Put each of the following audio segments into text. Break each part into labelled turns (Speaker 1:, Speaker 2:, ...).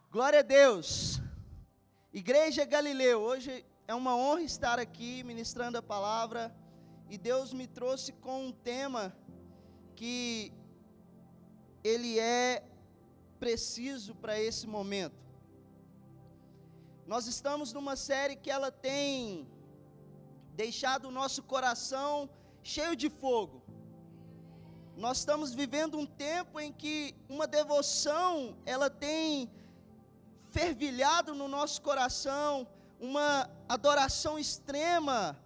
Speaker 1: Glória a Deus. Igreja Galileu, hoje é uma honra estar aqui ministrando a palavra e Deus me trouxe com um tema que ele é preciso para esse momento. Nós estamos numa série que ela tem deixado o nosso coração cheio de fogo. Nós estamos vivendo um tempo em que uma devoção, ela tem fervilhado no nosso coração, uma adoração extrema,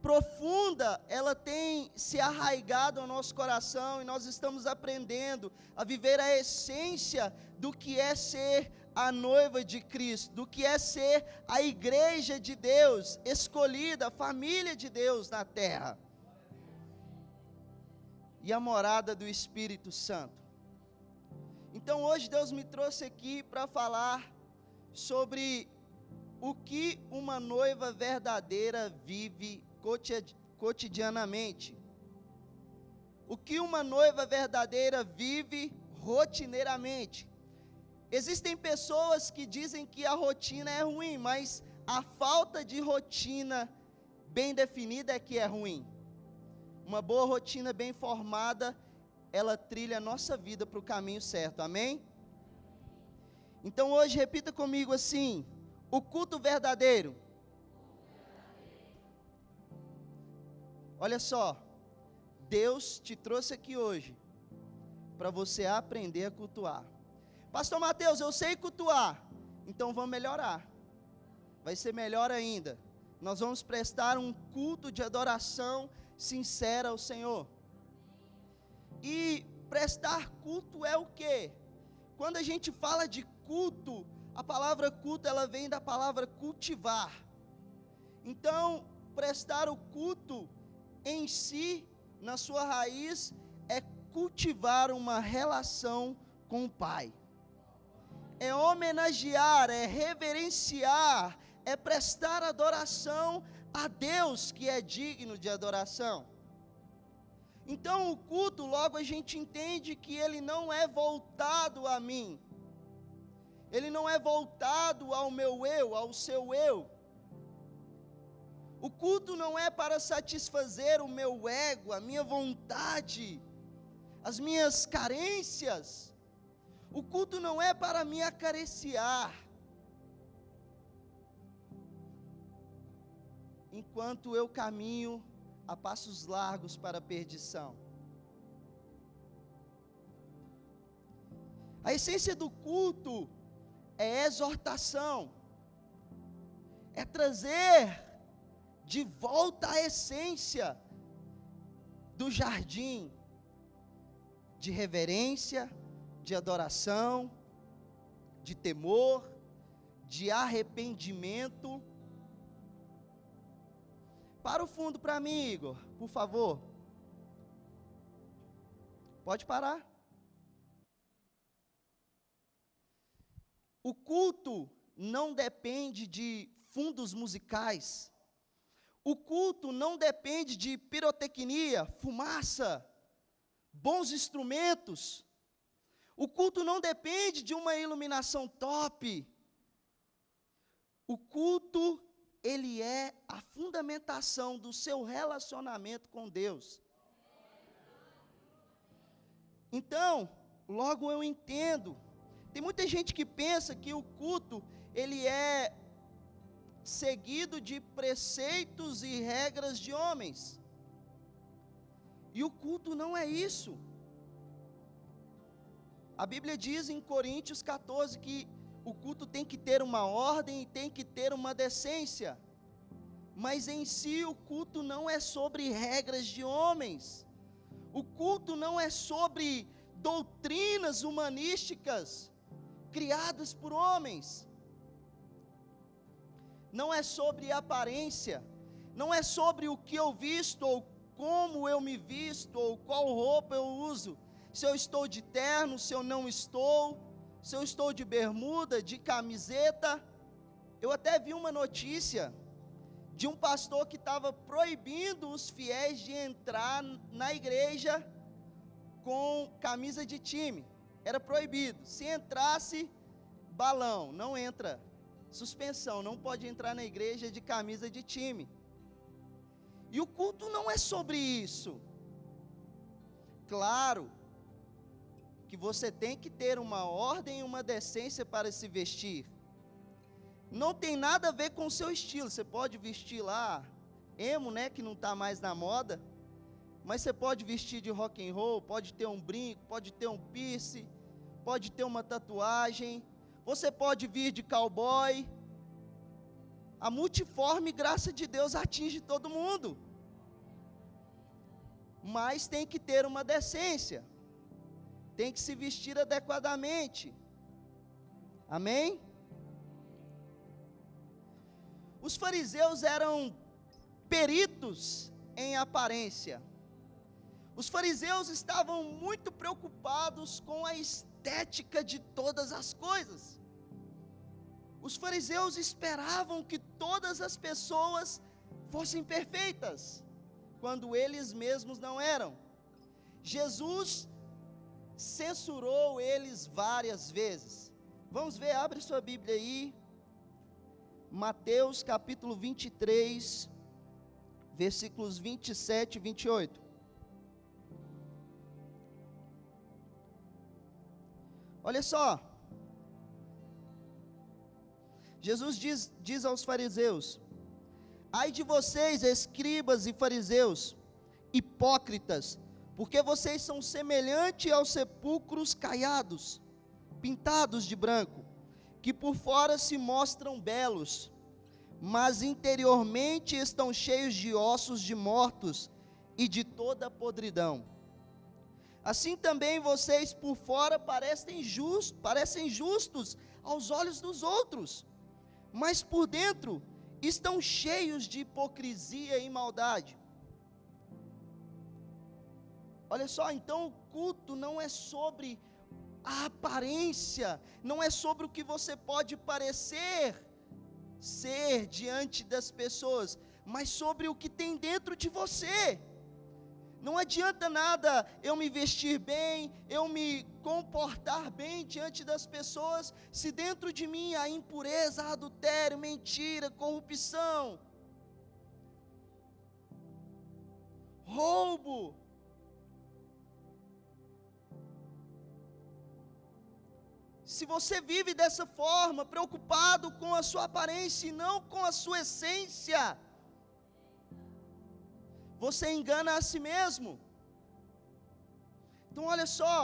Speaker 1: profunda, ela tem se arraigado ao nosso coração e nós estamos aprendendo a viver a essência do que é ser a noiva de Cristo, do que é ser a igreja de Deus, escolhida, a família de Deus na terra. E a morada do Espírito Santo. Então hoje Deus me trouxe aqui para falar sobre o que uma noiva verdadeira vive cotidianamente. O que uma noiva verdadeira vive rotineiramente. Existem pessoas que dizem que a rotina é ruim, mas a falta de rotina bem definida é que é ruim. Uma boa rotina bem formada, ela trilha a nossa vida para o caminho certo, amém? Então hoje repita comigo assim: o culto verdadeiro. Olha só, Deus te trouxe aqui hoje para você aprender a cultuar. Pastor Mateus, eu sei cultuar, então vamos melhorar. Vai ser melhor ainda. Nós vamos prestar um culto de adoração sincera ao Senhor. E prestar culto é o quê? Quando a gente fala de culto, a palavra culto ela vem da palavra cultivar. Então, prestar o culto em si, na sua raiz, é cultivar uma relação com o Pai. É homenagear, é reverenciar, é prestar adoração a Deus que é digno de adoração. Então o culto, logo a gente entende que ele não é voltado a mim. Ele não é voltado ao meu eu, ao seu eu. O culto não é para satisfazer o meu ego, a minha vontade, as minhas carências. O culto não é para me acariciar. Enquanto eu caminho a passos largos para a perdição. A essência do culto é exortação, é trazer de volta a essência do jardim de reverência, de adoração, de temor, de arrependimento. Para o fundo para mim, Igor, por favor. Pode parar. O culto não depende de fundos musicais. O culto não depende de pirotecnia, fumaça, bons instrumentos. O culto não depende de uma iluminação top. O culto, ele é a fundamentação do seu relacionamento com Deus. Então, logo eu entendo. Tem muita gente que pensa que o culto, ele é seguido de preceitos e regras de homens. E o culto não é isso. A Bíblia diz em Coríntios 14 que o culto tem que ter uma ordem e tem que ter uma decência. Mas em si o culto não é sobre regras de homens. O culto não é sobre doutrinas humanísticas criadas por homens. Não é sobre aparência. Não é sobre o que eu visto, ou como eu me visto, ou qual roupa eu uso. Se eu estou de terno, se eu não estou. Se eu estou de bermuda, de camiseta. Eu até vi uma notícia de um pastor que estava proibindo os fiéis de entrar na igreja com camisa de time. Era proibido. Se entrasse, balão, não entra. Suspensão, não pode entrar na igreja de camisa de time. E o culto não é sobre isso. Claro que você tem que ter uma ordem e uma decência para se vestir. Não tem nada a ver com o seu estilo. Você pode vestir lá, emo, né, que não está mais na moda. Mas você pode vestir de rock and roll, pode ter um brinco, pode ter um piercing, pode ter uma tatuagem. Você pode vir de cowboy. A multiforme graça de Deus atinge todo mundo. Mas tem que ter uma decência. Tem que se vestir adequadamente. Amém? Os fariseus eram peritos em aparência. Os fariseus estavam muito preocupados com a estética de todas as coisas. Os fariseus esperavam que todas as pessoas fossem perfeitas, quando eles mesmos não eram. Jesus censurou eles várias vezes. Vamos ver, abre sua Bíblia aí, Mateus capítulo 23, versículos 27 e 28. Olha só, Jesus diz aos fariseus: ai de vocês, escribas e fariseus, hipócritas, porque vocês são semelhantes aos sepulcros caiados, pintados de branco, que por fora se mostram belos, mas interiormente estão cheios de ossos de mortos e de toda podridão. Assim também vocês por fora parecem justos aos olhos dos outros, mas por dentro estão cheios de hipocrisia e maldade. Olha só, então o culto não é sobre a aparência, não é sobre o que você pode parecer ser diante das pessoas, mas sobre o que tem dentro de você. Não adianta nada eu me vestir bem, eu me comportar bem diante das pessoas, se dentro de mim há impureza, adultério, mentira, corrupção, roubo. Se você vive dessa forma, preocupado com a sua aparência e não com a sua essência, você engana a si mesmo. Então olha só,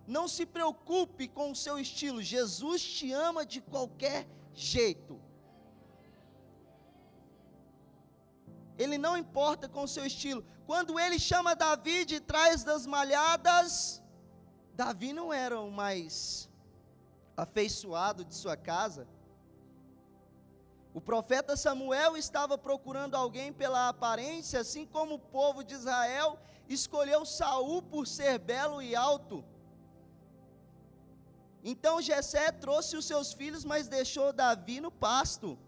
Speaker 1: não se preocupe com o seu estilo, Jesus te ama de qualquer jeito. Ele não importa com o seu estilo. Quando ele chama Davi de trás das malhadas, Davi não era o mais afeiçoado de sua casa. O profeta Samuel estava procurando alguém pela aparência, assim como o povo de Israel escolheu Saul por ser belo e alto. Então Jessé trouxe os seus filhos, mas deixou Davi no pasto.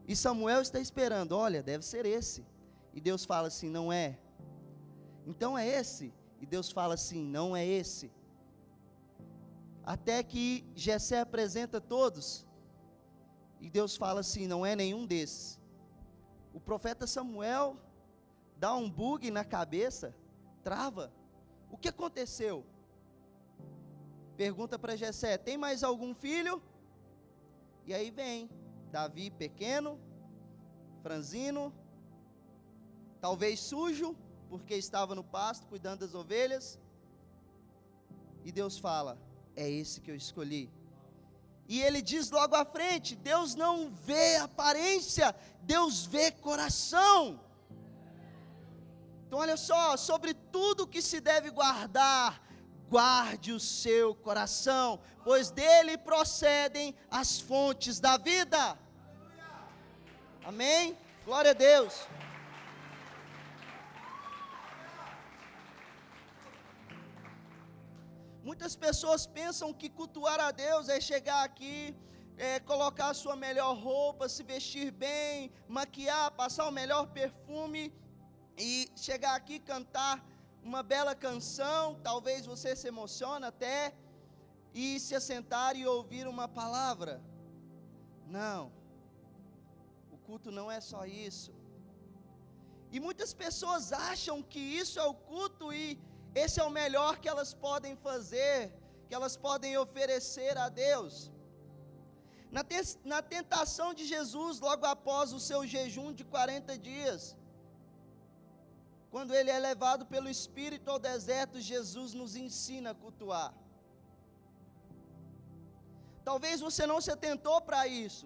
Speaker 1: E Samuel está esperando, olha, deve ser esse. E Deus fala assim, não é. Então é esse. E Deus fala assim, não é esse. Até que Jessé apresenta todos. E Deus fala assim, não é nenhum desses. O profeta Samuel dá um bug na cabeça, trava. O que aconteceu? Pergunta para Jessé, tem mais algum filho? E aí vem Davi pequeno, franzino, talvez sujo, porque estava no pasto cuidando das ovelhas. E Deus fala, é esse que eu escolhi. E ele diz logo à frente, Deus não vê aparência, Deus vê coração. Então olha só, sobre tudo que se deve guardar, guarde o seu coração, pois dele procedem as fontes da vida. Amém? Glória a Deus. Muitas pessoas pensam que cultuar a Deus é chegar aqui, colocar a sua melhor roupa, se vestir bem, maquiar, passar o melhor perfume e chegar aqui cantar uma bela canção, talvez você se emocione até, e se assentar e ouvir uma palavra. Não. O culto não é só isso. E muitas pessoas acham que isso é o culto e esse é o melhor que elas podem fazer, que elas podem oferecer a Deus. Na tentação de Jesus, logo após o seu jejum de 40 dias, quando ele é levado pelo Espírito ao deserto, Jesus nos ensina a cultuar. Talvez você não se atentou para isso,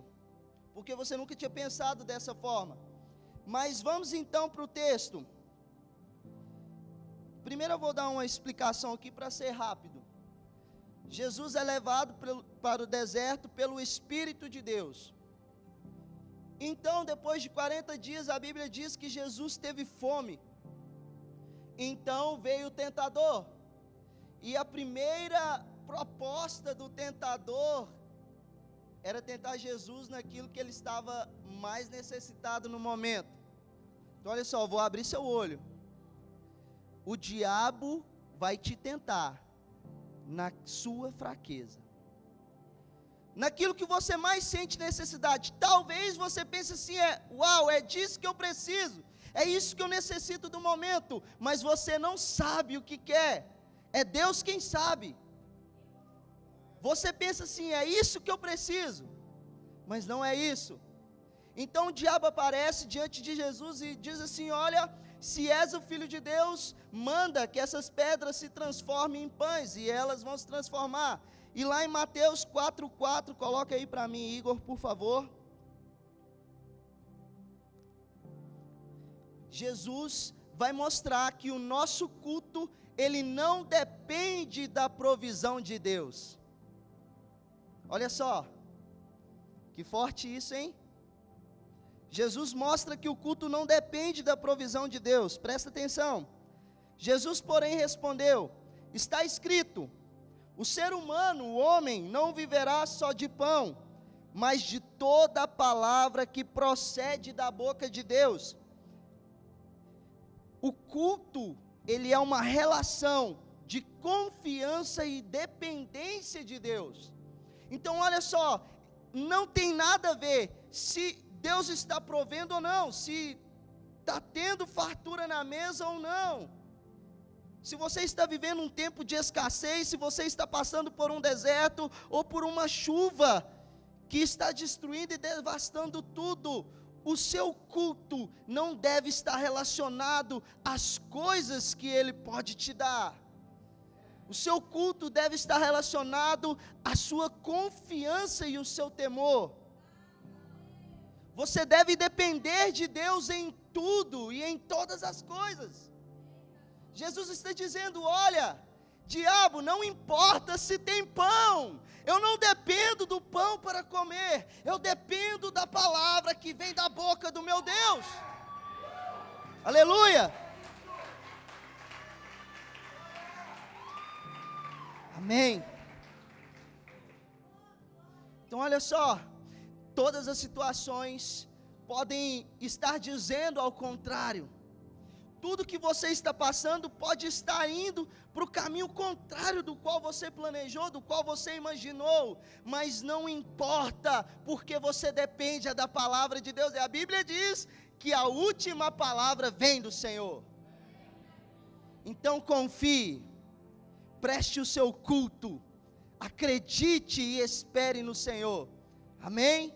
Speaker 1: porque você nunca tinha pensado dessa forma. Mas vamos então para o texto. Primeiro eu vou dar uma explicação aqui para ser rápido. Jesus é levado para o deserto pelo Espírito de Deus. Então, depois de 40 dias, a Bíblia diz que Jesus teve fome. Então veio o tentador. E a primeira proposta do tentador era tentar Jesus naquilo que ele estava mais necessitado no momento. Então olha só, vou abrir seu olho. O diabo vai te tentar na sua fraqueza, naquilo que você mais sente necessidade. Talvez você pense assim, uau, é disso que eu preciso, é isso que eu necessito do momento, mas você não sabe o que quer, é Deus quem sabe. Você pensa assim, é isso que eu preciso, mas não é isso. Então o diabo aparece diante de Jesus e diz assim, olha, se és o Filho de Deus, manda que essas pedras se transformem em pães, e elas vão se transformar. E lá em Mateus 4,4, coloca aí para mim, Igor, por favor. Jesus vai mostrar que o nosso culto, ele não depende da provisão de Deus. Olha só, que forte isso, hein? Jesus mostra que o culto não depende da provisão de Deus, presta atenção. Jesus, porém, respondeu, está escrito, o ser humano, o homem, não viverá só de pão, mas de toda a palavra que procede da boca de Deus. O culto, ele é uma relação de confiança e dependência de Deus. Então olha só, não tem nada a ver se Deus está provendo ou não, se está tendo fartura na mesa ou não, se você está vivendo um tempo de escassez, se você está passando por um deserto ou por uma chuva que está destruindo e devastando tudo, o seu culto não deve estar relacionado às coisas que Ele pode te dar. O seu culto deve estar relacionado à sua confiança e o seu temor. Você deve depender de Deus em tudo e em todas as coisas. Jesus está dizendo, olha, diabo, não importa se tem pão, eu não dependo do pão para comer, eu dependo da palavra que vem da boca do meu Deus. Aleluia! Amém. Então olha só, todas as situações podem estar dizendo ao contrário. Tudo que você está passando pode estar indo para o caminho contrário do qual você planejou, do qual você imaginou, mas não importa, porque você depende da palavra de Deus. E a Bíblia diz que a última palavra vem do Senhor. Então confie, preste o seu culto, acredite e espere no Senhor. Amém?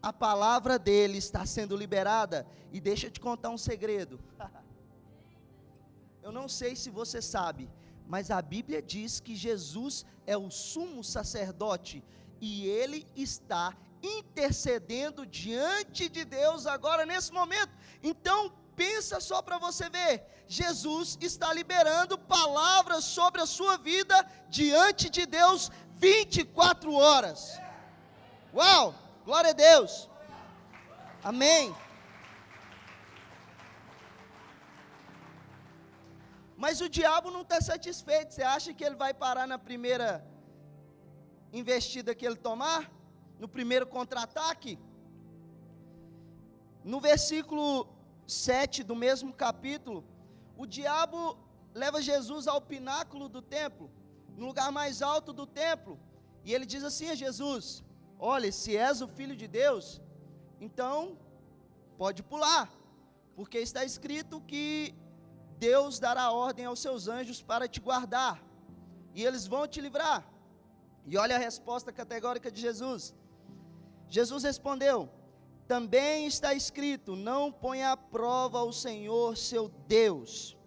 Speaker 1: A palavra dele está sendo liberada. E deixa eu te contar um segredo. Eu não sei se você sabe, mas a Bíblia diz que Jesus é o sumo sacerdote e ele está intercedendo diante de Deus agora nesse momento. Então pensa só para você ver, Jesus está liberando palavras sobre a sua vida diante de Deus 24 horas. Uau! Glória a Deus, amém. Mas o diabo não está satisfeito. Você acha que ele vai parar na primeira investida que ele tomar? No primeiro contra-ataque? No versículo 7 do mesmo capítulo, o diabo leva Jesus ao pináculo do templo, no lugar mais alto do templo. E ele diz assim a Jesus: olha, se és o Filho de Deus, então pode pular, porque está escrito que Deus dará ordem aos seus anjos para te guardar, e eles vão te livrar. E olha a resposta categórica de Jesus. Jesus respondeu: também está escrito, não ponha à prova o Senhor seu Deus.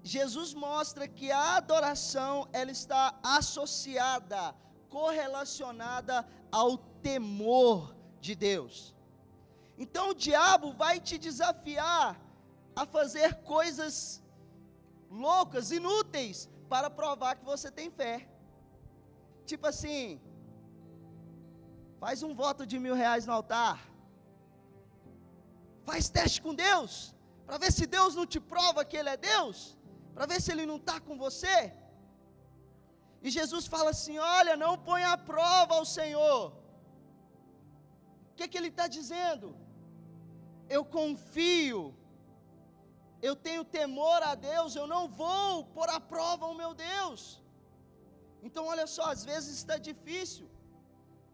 Speaker 1: Jesus mostra que a adoração, ela está associada, correlacionada ao temor de Deus. Então o diabo vai te desafiar a fazer coisas loucas, inúteis, para provar que você tem fé. Tipo assim, faz um voto de R$1.000 no altar, faz teste com Deus, para ver se Deus não te prova que Ele é Deus, para ver se Ele não está com você. E Jesus fala assim: olha, não ponha à prova ao Senhor. O que Ele está dizendo? Eu confio, eu tenho temor a Deus, eu não vou pôr à prova o meu Deus. Então olha só, às vezes está difícil,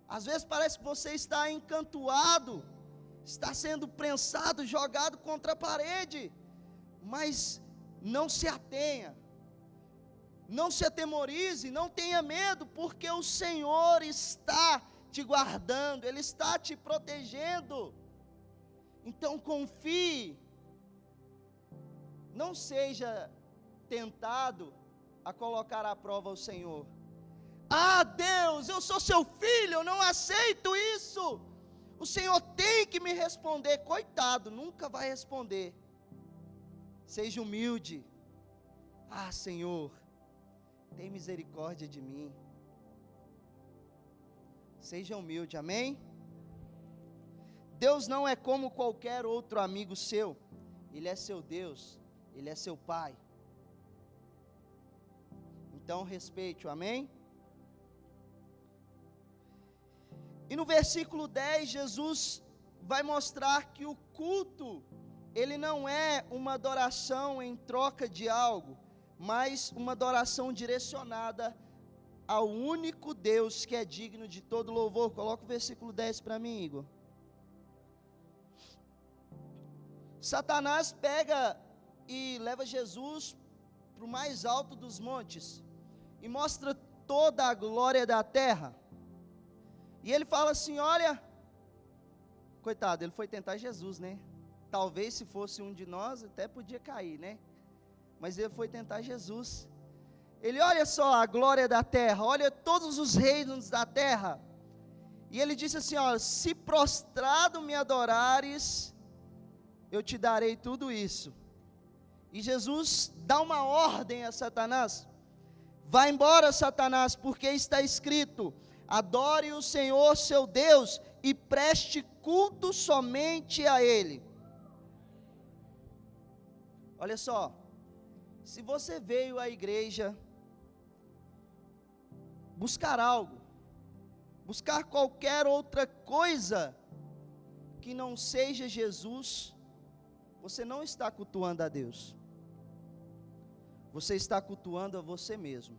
Speaker 1: às vezes parece que você está encantoado, está sendo prensado, jogado contra a parede, mas não se atenha, não se atemorize, não tenha medo, porque o Senhor está te guardando, Ele está te protegendo. Então confie, não seja tentado a colocar à prova o Senhor. Ah, Deus, eu sou seu filho, eu não aceito isso, o Senhor tem que me responder. Coitado, nunca vai responder. Seja humilde. Ah, Senhor, tem misericórdia de mim. Seja humilde, amém? Deus não é como qualquer outro amigo seu. Ele é seu Deus, Ele é seu Pai. Então respeite-o, amém? E no versículo 10, Jesus vai mostrar que o culto, ele não é uma adoração em troca de algo, mas uma adoração direcionada ao único Deus que é digno de todo louvor. Coloca o versículo 10 para mim, Igor. Satanás pega e leva Jesus para o mais alto dos montes e mostra toda a glória da terra. E ele fala assim: olha, coitado, ele foi tentar Jesus, né? Talvez se fosse um de nós até podia cair, né? Mas ele foi tentar Jesus. Ele: olha só a glória da terra, olha todos os reinos da terra. E ele disse assim: ó, se prostrado me adorares, eu te darei tudo isso. E Jesus dá uma ordem a Satanás: vá embora, Satanás, porque está escrito: adore o Senhor seu Deus e preste culto somente a Ele. Olha só, se você veio à igreja buscar algo, buscar qualquer outra coisa que não seja Jesus, você não está cultuando a Deus, você está cultuando a você mesmo.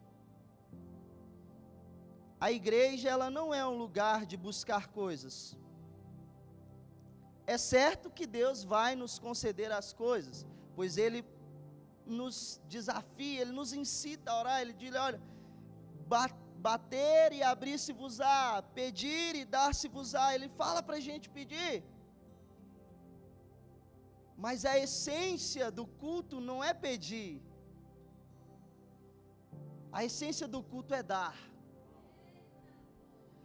Speaker 1: A igreja, ela não é um lugar de buscar coisas. É certo que Deus vai nos conceder as coisas, pois Ele nos desafia, Ele nos incita a orar. Ele diz: olha, bater e abrir-se-vos-á, pedir e dar-se-vos-á. Ele fala para a gente pedir. Mas a essência do culto não é pedir. A essência do culto é dar.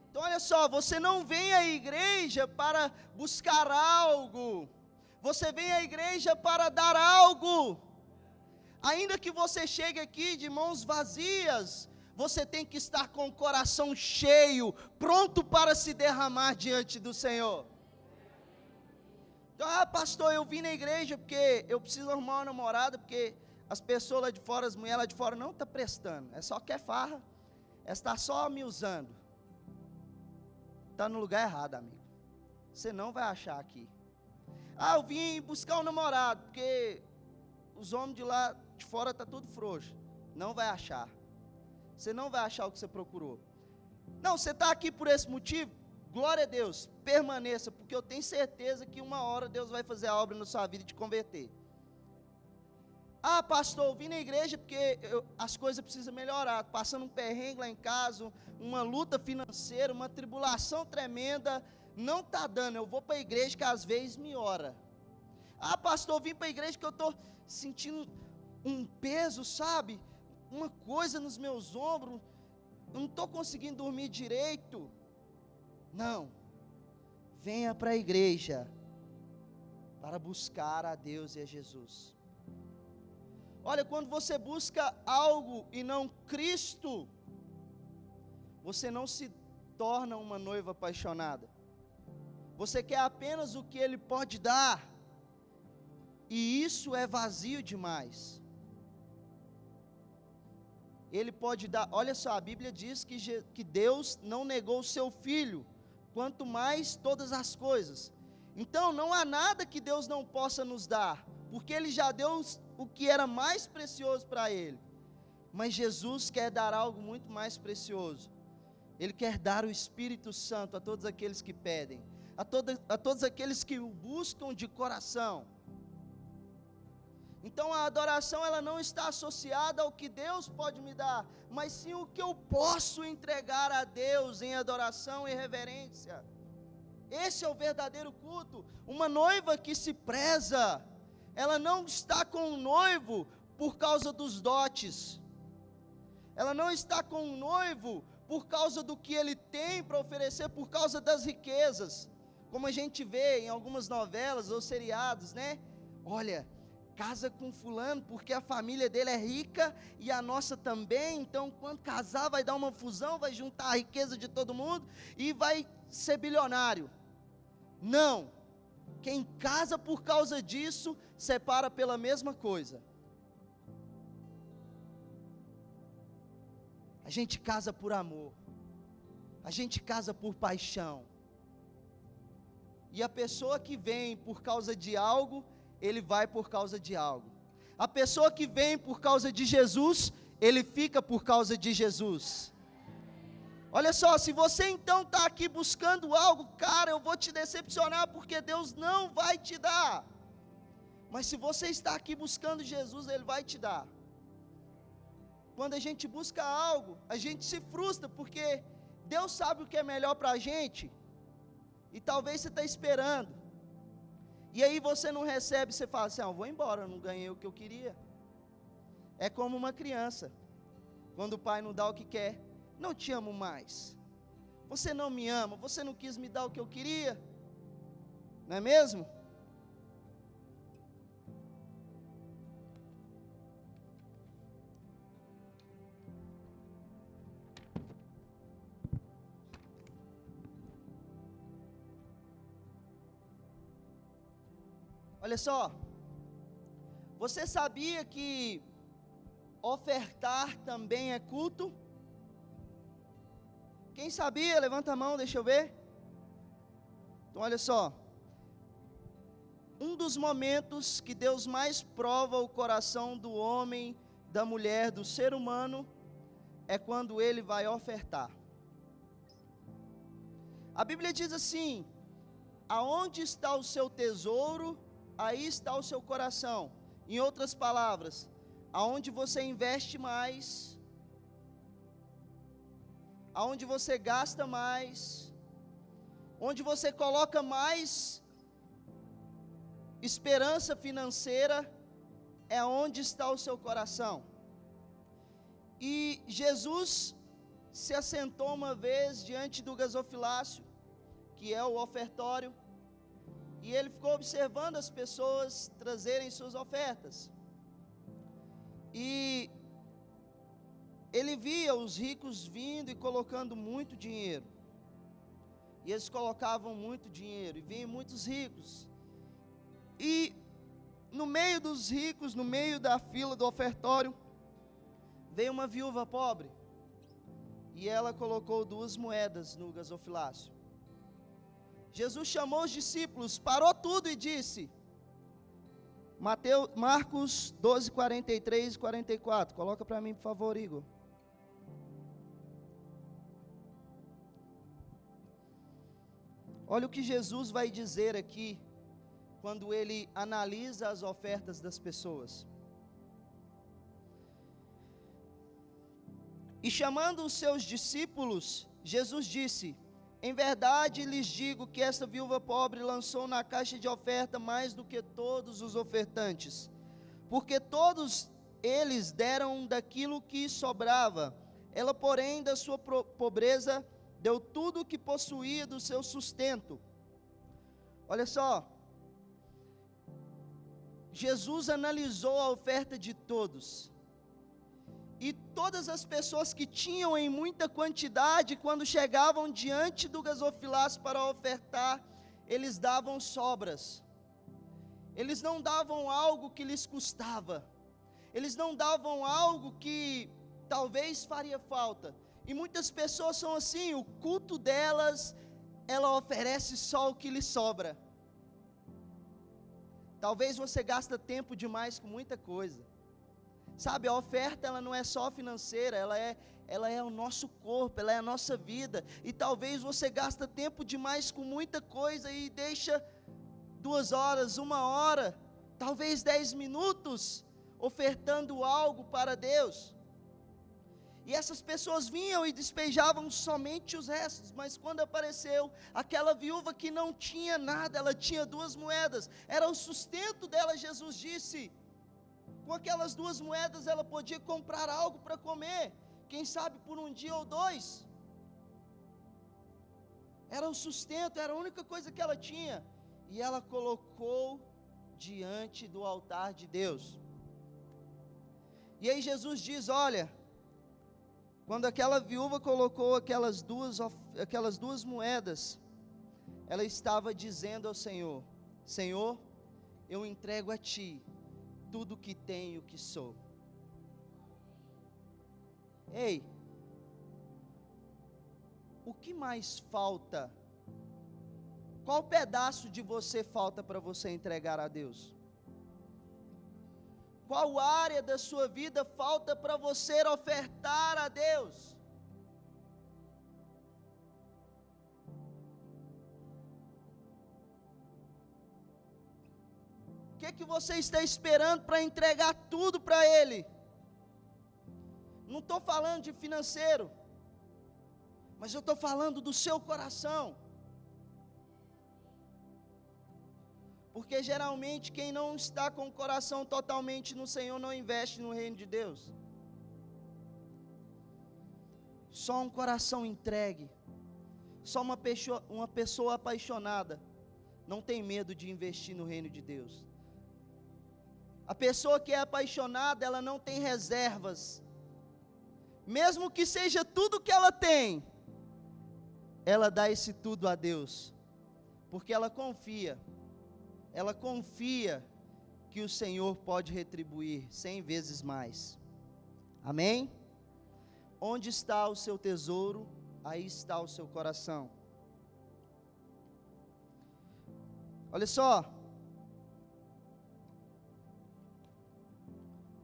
Speaker 1: Então olha só, você não vem à igreja para buscar algo, você vem à igreja para dar algo. Ainda que você chegue aqui de mãos vazias, você tem que estar com o coração cheio, pronto para se derramar diante do Senhor. Então: ah, pastor, eu vim na igreja porque eu preciso arrumar uma namorada, porque as pessoas lá de fora, as mulheres lá de fora não estão prestando, é só quer farra, está só me usando. Está no lugar errado, amigo. Você não vai achar aqui. Ah, eu vim buscar um namorado, porque os homens de lá de fora estão tudo frouxo. Não vai achar. Você não vai achar o que você procurou. Não, você está aqui por esse motivo? Glória a Deus, permaneça, porque eu tenho certeza que uma hora Deus vai fazer a obra na sua vida e te converter. Ah, pastor, eu vim na igreja porque as coisas precisam melhorar, passando um perrengue lá em casa, uma luta financeira, uma tribulação tremenda, não está dando, eu vou para a igreja que às vezes me ora. Ah, pastor, eu vim para a igreja que eu estou sentindo um peso, sabe, uma coisa nos meus ombros, eu não estou conseguindo dormir direito. Não, venha para a igreja para buscar a Deus e a Jesus. Olha, quando você busca algo e não Cristo, você não se torna uma noiva apaixonada. Você quer apenas o que Ele pode dar, e isso é vazio demais. Ele pode dar, olha só, a Bíblia diz que Deus não negou o seu Filho, quanto mais todas as coisas. Então não há nada que Deus não possa nos dar, porque Ele já deu o que era mais precioso para Ele. Mas Jesus quer dar algo muito mais precioso. Ele quer dar o Espírito Santo a todos aqueles que pedem, a todos aqueles que o buscam de coração. Então a adoração, ela não está associada ao que Deus pode me dar, mas sim o que eu posso entregar a Deus em adoração e reverência. Esse é o verdadeiro culto. Uma noiva que se preza, ela não está com o noivo por causa dos dotes, ela não está com o noivo por causa do que ele tem para oferecer, por causa das riquezas, como a gente vê em algumas novelas ou seriados, né? Olha, casa com fulano, porque a família dele é rica e a nossa também, então quando casar vai dar uma fusão, vai juntar a riqueza de todo mundo e vai ser bilionário. Não, quem casa por causa disso, separa pela mesma coisa. A gente casa por amor, a gente casa por paixão, e a pessoa que vem por causa de algo, ele vai por causa de algo. A pessoa que vem por causa de Jesus, ele fica por causa de Jesus. Olha só, se você então está aqui buscando algo, cara, eu vou te decepcionar, porque Deus não vai te dar. Mas se você está aqui buscando Jesus, Ele vai te dar. Quando a gente busca algo, a gente se frustra, porque Deus sabe o que é melhor para a gente, e talvez você está esperando, e aí você não recebe, você fala assim, eu vou embora, eu não ganhei o que eu queria. É como uma criança, quando o pai não dá o que quer, não te amo mais, você não me ama, você não quis me dar o que eu queria, não é mesmo? Olha só, você sabia que ofertar também é culto? Quem sabia? Levanta a mão, deixa eu ver. Então olha só, um dos momentos que Deus mais prova o coração do homem, da mulher, do ser humano, é quando ele vai ofertar. A Bíblia diz assim, aonde está o seu tesouro, aí está o seu coração. Em outras palavras, aonde você investe mais, aonde você gasta mais, onde você coloca mais esperança financeira, é onde está o seu coração. E Jesus se assentou uma vez diante do gasofilácio, que é o ofertório, e ele ficou observando as pessoas trazerem suas ofertas. E ele via os ricos vindo e colocando muito dinheiro. E eles colocavam muito dinheiro, e vinham muitos ricos. E no meio dos ricos, no meio da fila do ofertório, veio uma viúva pobre. E ela colocou 2 moedas no gasofilácio. Jesus chamou os discípulos, parou tudo e disse, Marcos 12, 43 e 44, coloca para mim por favor, Igor. Olha o que Jesus vai dizer aqui, quando ele analisa as ofertas das pessoas. E chamando os seus discípulos, Jesus disse: em verdade lhes digo que esta viúva pobre lançou na caixa de oferta mais do que todos os ofertantes, porque todos eles deram daquilo que sobrava. Ela, porém, da sua pobreza, deu tudo o que possuía do seu sustento. Olha só, Jesus analisou a oferta de todos, e todas as pessoas que tinham em muita quantidade, quando chegavam diante do gasofilácio para ofertar, eles davam sobras. Eles não davam algo que lhes custava, eles não davam algo que talvez faria falta. E muitas pessoas são assim, o culto delas, ela oferece só o que lhe sobra. Talvez você gasta tempo demais com muita coisa. Sabe, a oferta ela não é só financeira, ela é o nosso corpo, ela é a nossa vida. E talvez você gasta tempo demais com muita coisa e deixa 2 horas, 1 hora, talvez 10 minutos, ofertando algo para Deus. E essas pessoas vinham e despejavam somente os restos, mas quando apareceu aquela viúva que não tinha nada, ela tinha 2 moedas, era o sustento dela. Jesus disse, com aquelas 2 moedas ela podia comprar algo para comer, quem sabe por 1 dia ou 2, era o sustento, era a única coisa que ela tinha, e ela colocou diante do altar de Deus. E aí Jesus diz, olha, quando aquela viúva colocou aquelas duas moedas, ela estava dizendo ao Senhor, Senhor, eu entrego a Ti tudo que tenho, que sou. Ei, o que mais falta? Qual pedaço de você falta para você entregar a Deus? Qual área da sua vida falta para você ofertar a Deus? O que você está esperando para entregar tudo para Ele? Não estou falando de financeiro, mas eu estou falando do seu coração. Porque geralmente quem não está com o coração totalmente no Senhor não investe no reino de Deus. Só um coração entregue, só uma pessoa apaixonada não tem medo de investir no reino de Deus. A pessoa que é apaixonada, ela não tem reservas, mesmo que seja tudo que ela tem, ela dá esse tudo a Deus, porque ela confia que o Senhor pode retribuir 100 vezes mais. Amém? Onde está o seu tesouro, aí está o seu coração. Olha só,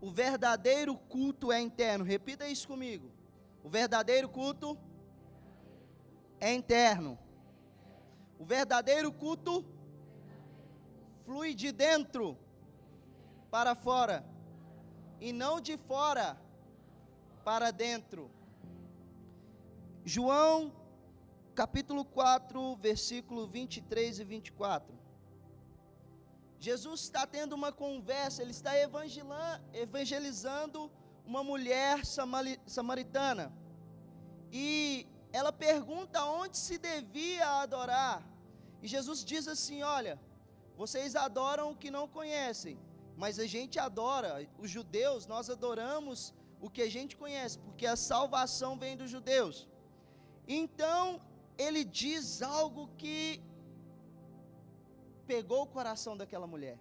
Speaker 1: o verdadeiro culto é interno. Repita isso comigo. O verdadeiro culto é interno. O verdadeiro culto flui de dentro para fora, e não de fora para dentro. João capítulo 4, versículo 23 e 24. Jesus está tendo uma conversa, ele está evangelizando uma mulher samaritana, e ela pergunta onde se devia adorar, e Jesus diz assim, olha, vocês adoram o que não conhecem, mas a gente adora, os judeus, nós adoramos o que a gente conhece, porque a salvação vem dos judeus. Então, ele diz algo que pegou o coração daquela mulher.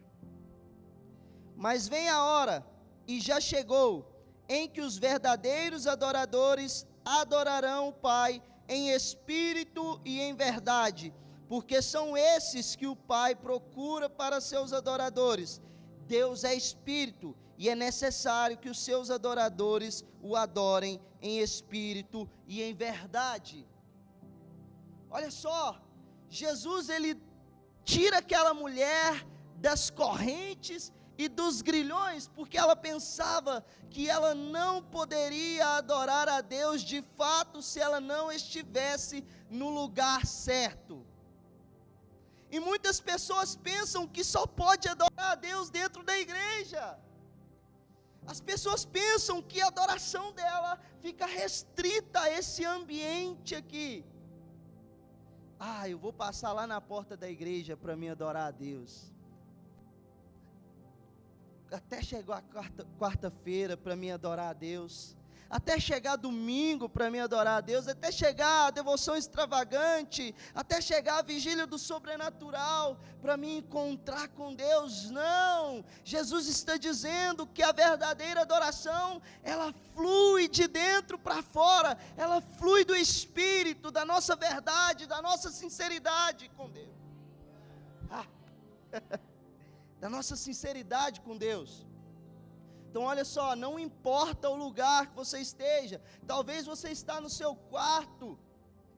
Speaker 1: Mas vem a hora, e já chegou, em que os verdadeiros adoradores adorarão o Pai em espírito e em verdade, porque são esses que o Pai procura para seus adoradores. Deus é espírito, e é necessário que os seus adoradores o adorem em espírito e em verdade. Olha só, Jesus, ele tira aquela mulher das correntes e dos grilhões, porque ela pensava que ela não poderia adorar a Deus de fato se ela não estivesse no lugar certo. E muitas pessoas pensam que só pode adorar a Deus dentro da igreja. As pessoas pensam que a adoração dela fica restrita a esse ambiente aqui. Eu vou passar lá na porta da igreja para me adorar a Deus. Até chegar a quarta-feira para me adorar a Deus. Até chegar domingo para me adorar a Deus. Até chegar a devoção extravagante. Até chegar a vigília do sobrenatural para me encontrar com Deus. Não! Jesus está dizendo que a verdadeira adoração, ela flui de dentro para fora. Ela flui do Espírito, da nossa verdade, da nossa sinceridade com Deus. Da nossa sinceridade com Deus. Então olha só, não importa o lugar que você esteja, talvez você está no seu quarto,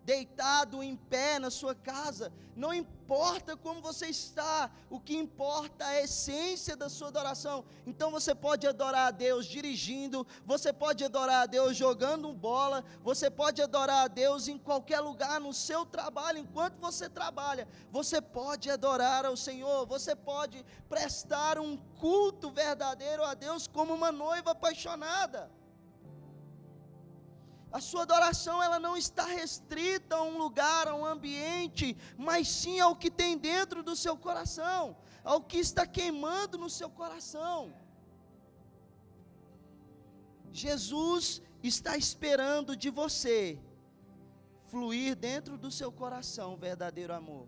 Speaker 1: deitado em pé na sua casa, não importa como você está, o que importa é a essência da sua adoração. Então você pode adorar a Deus dirigindo, você pode adorar a Deus jogando bola, você pode adorar a Deus em qualquer lugar, no seu trabalho, enquanto você trabalha, você pode adorar ao Senhor, você pode prestar um culto verdadeiro a Deus como uma noiva apaixonada. A sua adoração, ela não está restrita a um lugar, a um ambiente, mas sim ao que tem dentro do seu coração, ao que está queimando no seu coração. Jesus está esperando de você fluir dentro do seu coração o verdadeiro amor.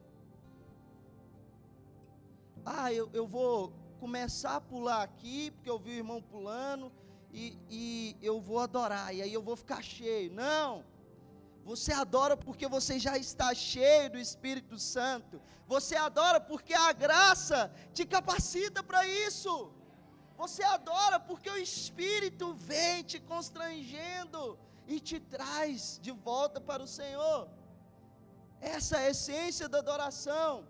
Speaker 1: Eu vou começar a pular aqui, porque eu vi o irmão pulando, e eu vou adorar, e aí eu vou ficar cheio. Não, você adora porque você já está cheio do Espírito Santo, você adora porque a graça te capacita para isso, você adora porque o Espírito vem te constrangendo e te traz de volta para o Senhor. Essa é a essência da adoração,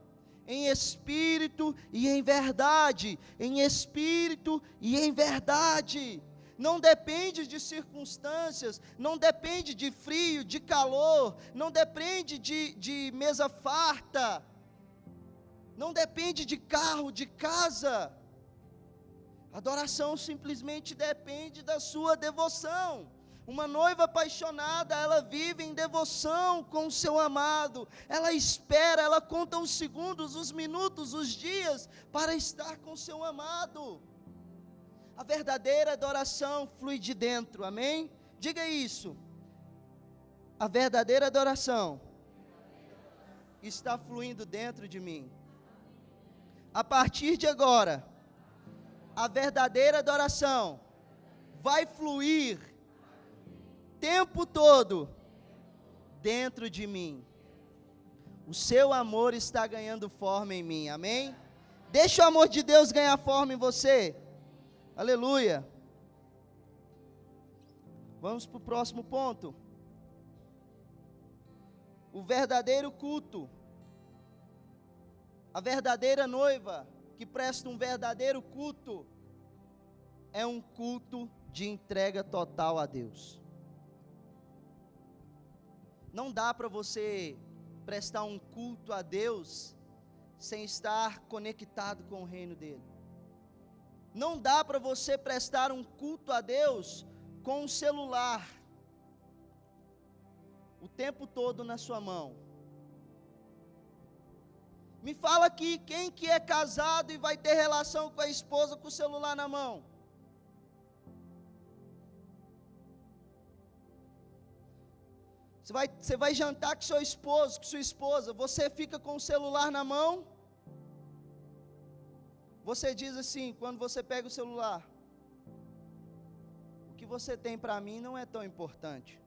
Speaker 1: em espírito e em verdade, em espírito e em verdade. Não depende de circunstâncias, não depende de frio, de calor, não depende de mesa farta, não depende de carro, de casa. Adoração simplesmente depende da sua devoção. Uma noiva apaixonada, ela vive em devoção com o seu amado, ela espera, ela conta os segundos, os minutos, os dias, para estar com o seu amado. A verdadeira adoração flui de dentro, amém? Diga isso. A verdadeira adoração está fluindo dentro de mim. A partir de agora, a verdadeira adoração vai fluir tempo todo dentro de mim. O seu amor está ganhando forma em mim, amém? Deixa o amor de Deus ganhar forma em você. Aleluia. Vamos para o próximo ponto. O verdadeiro culto. A verdadeira noiva que presta um verdadeiro culto é um culto de entrega total a Deus. Não dá para você prestar um culto a Deus sem estar conectado com o reino dele. Não dá para você prestar um culto a Deus com um celular o tempo todo na sua mão. Me fala aqui, quem que é casado e vai ter relação com a esposa com o celular na mão? Você vai jantar com seu esposo, com sua esposa, você fica com o celular na mão? Você diz assim, quando você pega o celular: o que você tem para mim não é tão importante.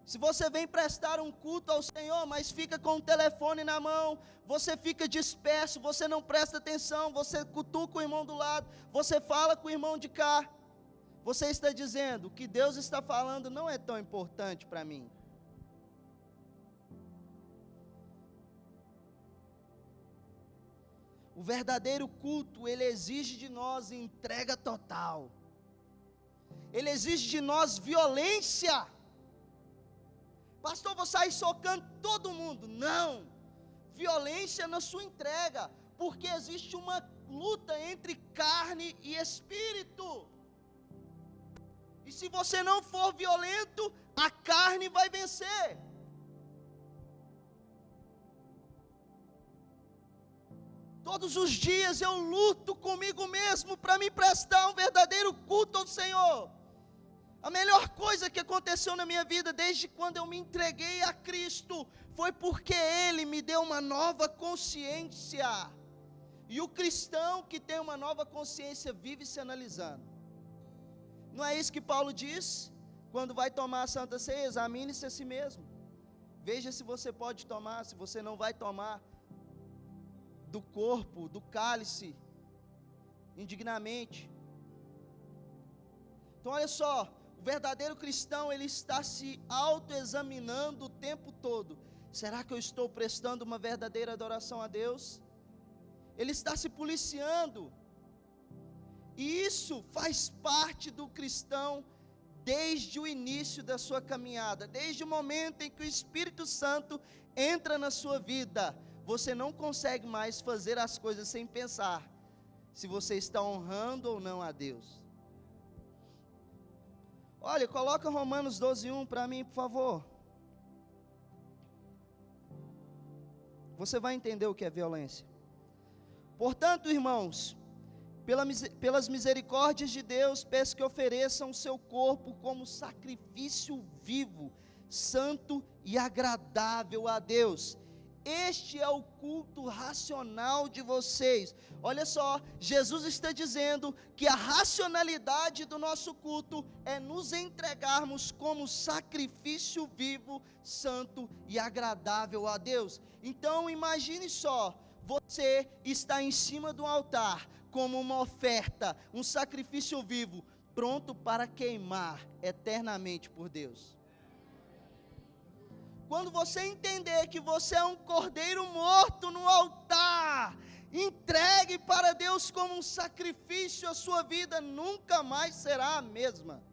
Speaker 1: Se você vem prestar um culto ao Senhor, mas fica com o telefone na mão, você fica disperso, você não presta atenção, você cutuca o irmão do lado, você fala com o irmão de cá, você está dizendo: o que Deus está falando não é tão importante para mim. O verdadeiro culto, ele exige de nós entrega total. Ele exige de nós violência. Pastor, vou sair socando todo mundo. Não. Violência na sua entrega. Porque existe uma luta entre carne e espírito. E se você não for violento, a carne vai vencer. Todos os dias eu luto comigo mesmo para me prestar um verdadeiro culto ao Senhor. A melhor coisa que aconteceu na minha vida desde quando eu me entreguei a Cristo foi porque Ele me deu uma nova consciência. E o cristão que tem uma nova consciência vive se analisando. Não é isso que Paulo diz? Quando vai tomar a Santa Ceia, examine-se a si mesmo. Veja se você pode tomar, se você não vai tomar do corpo, do cálice, indignamente. Então olha só, o verdadeiro cristão, ele está se autoexaminando o tempo todo. Será que eu estou prestando uma verdadeira adoração a Deus? Ele está se policiando. E isso faz parte do cristão desde o início da sua caminhada, desde o momento em que o Espírito Santo entra na sua vida. Você não consegue mais fazer as coisas sem pensar se você está honrando ou não a Deus. Olha, coloca Romanos 12:1 para mim, por favor. Você vai entender o que é violência. Portanto, irmãos, pelas misericórdias de Deus, peço que ofereçam o seu corpo como sacrifício vivo, santo e agradável a Deus. Este é o culto racional de vocês. Olha só, Jesus está dizendo que a racionalidade do nosso culto é nos entregarmos como sacrifício vivo, santo e agradável a Deus. Então imagine só, você está em cima do altar como uma oferta, um sacrifício vivo, pronto para queimar eternamente por Deus. Quando você entender que você é um cordeiro morto no altar, entregue para Deus como um sacrifício, a sua vida nunca mais será a mesma.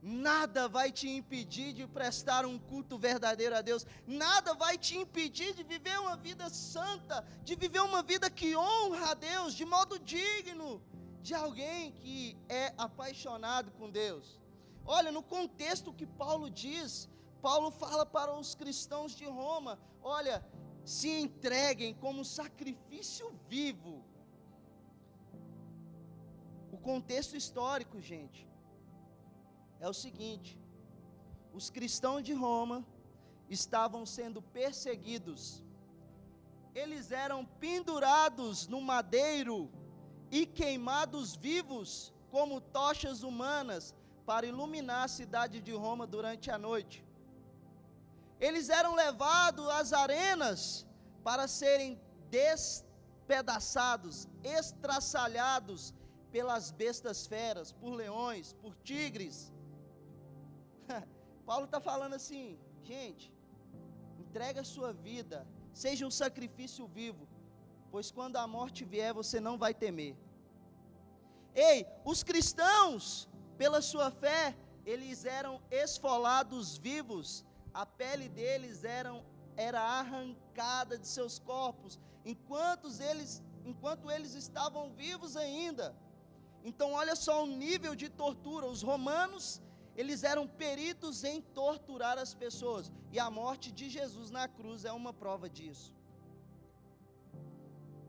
Speaker 1: Nada vai te impedir de prestar um culto verdadeiro a Deus. Nada vai te impedir de viver uma vida santa, de viver uma vida que honra a Deus, de modo digno de alguém que é apaixonado com Deus. Olha, no contexto que Paulo diz, Paulo fala para os cristãos de Roma, olha, se entreguem como sacrifício vivo. O contexto histórico, gente, é o seguinte: os cristãos de Roma estavam sendo perseguidos, eles eram pendurados no madeiro e queimados vivos como tochas humanas para iluminar a cidade de Roma durante a noite. Eles eram levados às arenas para serem despedaçados, estraçalhados pelas bestas feras, por leões, por tigres. Paulo está falando assim, gente, entrega a sua vida, seja um sacrifício vivo, pois quando a morte vier, você não vai temer. Ei, os cristãos, pela sua fé, eles eram esfolados vivos, a pele deles era arrancada de seus corpos, enquanto eles estavam vivos ainda. Então olha só o nível de tortura. Os romanos, eles eram peritos em torturar as pessoas, e a morte de Jesus na cruz é uma prova disso.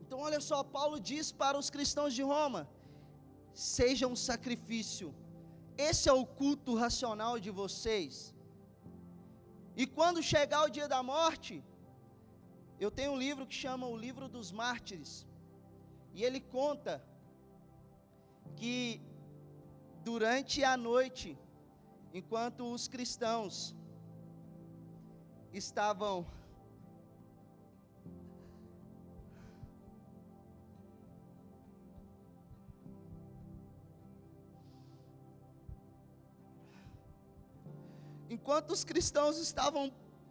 Speaker 1: Então olha só, Paulo diz para os cristãos de Roma: seja um sacrifício. Esse é o culto racional de vocês. E quando chegar o dia da morte, eu tenho um livro que chama O Livro dos Mártires, e ele conta que durante a noite, enquanto os cristãos estavam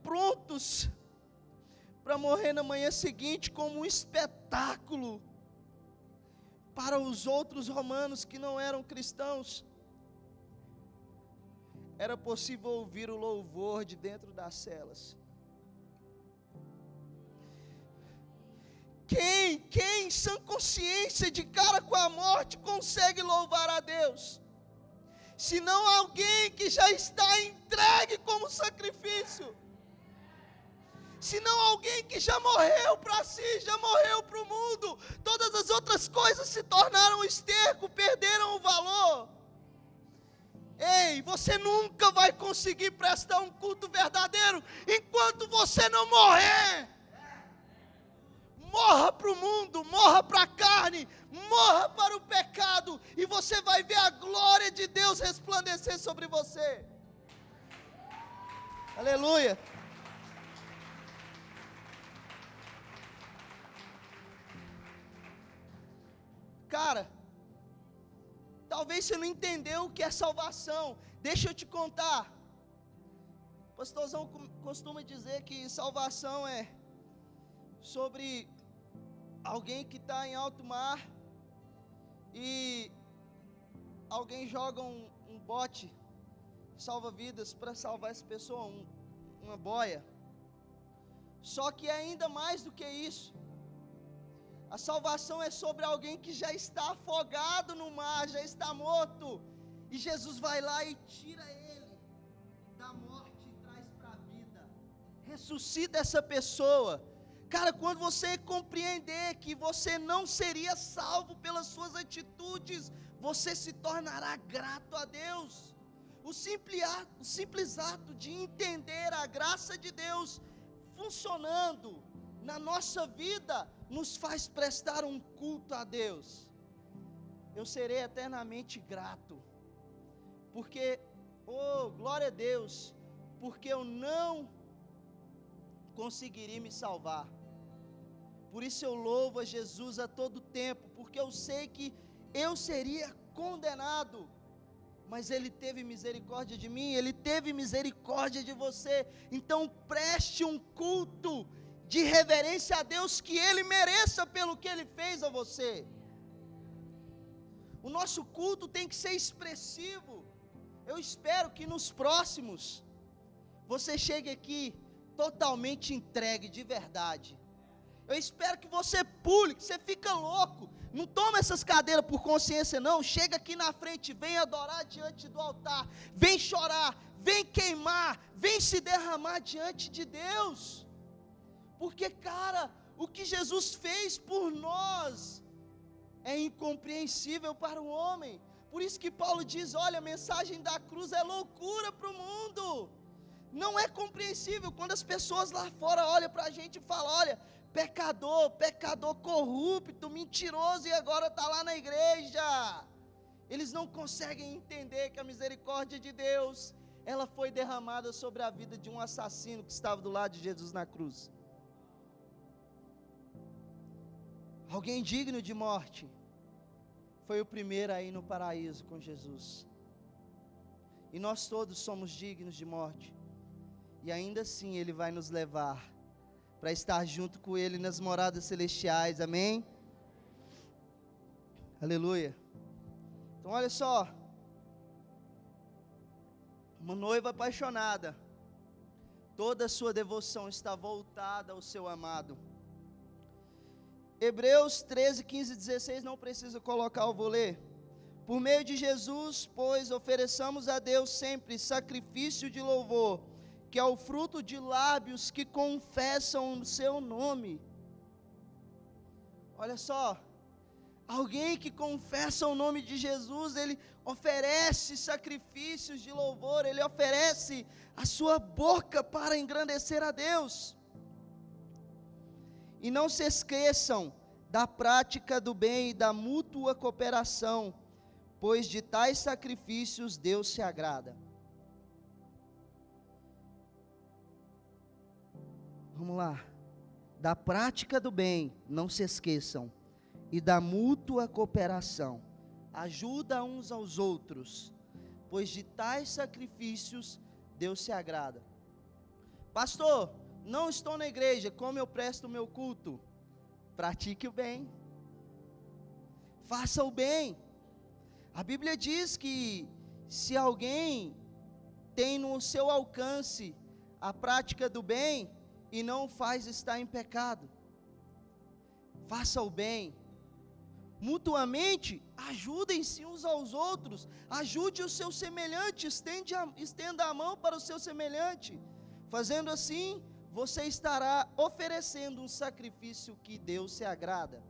Speaker 1: prontos para morrer na manhã seguinte como um espetáculo para os outros romanos que não eram cristãos. Era possível ouvir o louvor de dentro das celas. Quem em sã consciência, de cara com a morte, consegue louvar a Deus? Se não alguém que já está entregue como sacrifício. Se não alguém que já morreu para si, já morreu para o mundo. Todas as outras coisas se tornaram esterco, perderam o valor. Ei, você nunca vai conseguir prestar um culto verdadeiro enquanto você não morrer. Morra para o mundo, morra para a carne, morra para o pecado, e você vai ver a glória de Deus resplandecer sobre você. Aleluia. Cara, talvez você não entendeu o que é salvação. Deixa eu te contar. O pastorzão costuma dizer que salvação é sobre alguém que está em alto mar e alguém joga um bote salva-vidas para salvar essa pessoa, uma boia. Só que é ainda mais do que isso. A salvação é sobre alguém que já está afogado no mar, já está morto, e Jesus vai lá e tira ele da morte e traz para a vida, ressuscita essa pessoa. Cara, quando você compreender que você não seria salvo pelas suas atitudes, você se tornará grato a Deus. O simples ato de entender a graça de Deus funcionando na nossa vida nos faz prestar um culto a Deus. Eu serei eternamente grato, porque, glória a Deus, porque eu não conseguiria me salvar. Por isso eu louvo a Jesus a todo tempo, porque eu sei que eu seria condenado, mas Ele teve misericórdia de mim, Ele teve misericórdia de você. Então preste um culto de reverência a Deus que Ele mereça pelo que Ele fez a você. O nosso culto tem que ser expressivo. Eu espero que nos próximos você chegue aqui totalmente entregue de verdade. Eu espero que você pule, que você fica louco. Não toma essas cadeiras por consciência não. Chega aqui na frente, vem adorar diante do altar, vem chorar, vem queimar, vem se derramar diante de Deus. Porque, cara, o que Jesus fez por nós é incompreensível para o homem. Por isso que Paulo diz, olha, a mensagem da cruz é loucura para o mundo. Não é compreensível quando as pessoas lá fora olham para a gente e falam, olha, pecador corrupto, mentiroso, e agora está lá na igreja. Eles não conseguem entender que a misericórdia de Deus, ela foi derramada sobre a vida de um assassino que estava do lado de Jesus na cruz. Alguém digno de morte foi o primeiro a ir no paraíso com Jesus. E nós todos somos dignos de morte. E ainda assim Ele vai nos levar para estar junto com Ele nas moradas celestiais, amém? Aleluia. Então olha só, uma noiva apaixonada, toda a sua devoção está voltada ao seu amado. Hebreus 13, 15 e 16, não precisa colocar, eu vou ler. Por meio de Jesus, pois, ofereçamos a Deus sempre sacrifício de louvor, que é o fruto de lábios que confessam o seu nome. Olha só, alguém que confessa o nome de Jesus, ele oferece sacrifícios de louvor, ele oferece a sua boca para engrandecer a Deus. E não se esqueçam da prática do bem e da mútua cooperação, pois de tais sacrifícios Deus se agrada. Vamos lá. Da prática do bem, não se esqueçam, e da mútua cooperação. Ajuda uns aos outros, pois de tais sacrifícios Deus se agrada. Pastor, Não estou na igreja, como eu presto o meu culto? Pratique o bem. Faça o bem. A Bíblia diz que se alguém tem no seu alcance a prática do bem e não o faz, está em pecado. Faça o bem. Mutuamente, ajudem-se uns aos outros. Ajude o seu semelhante, estenda a mão para o seu semelhante. Fazendo assim, você estará oferecendo um sacrifício que Deus se agrada.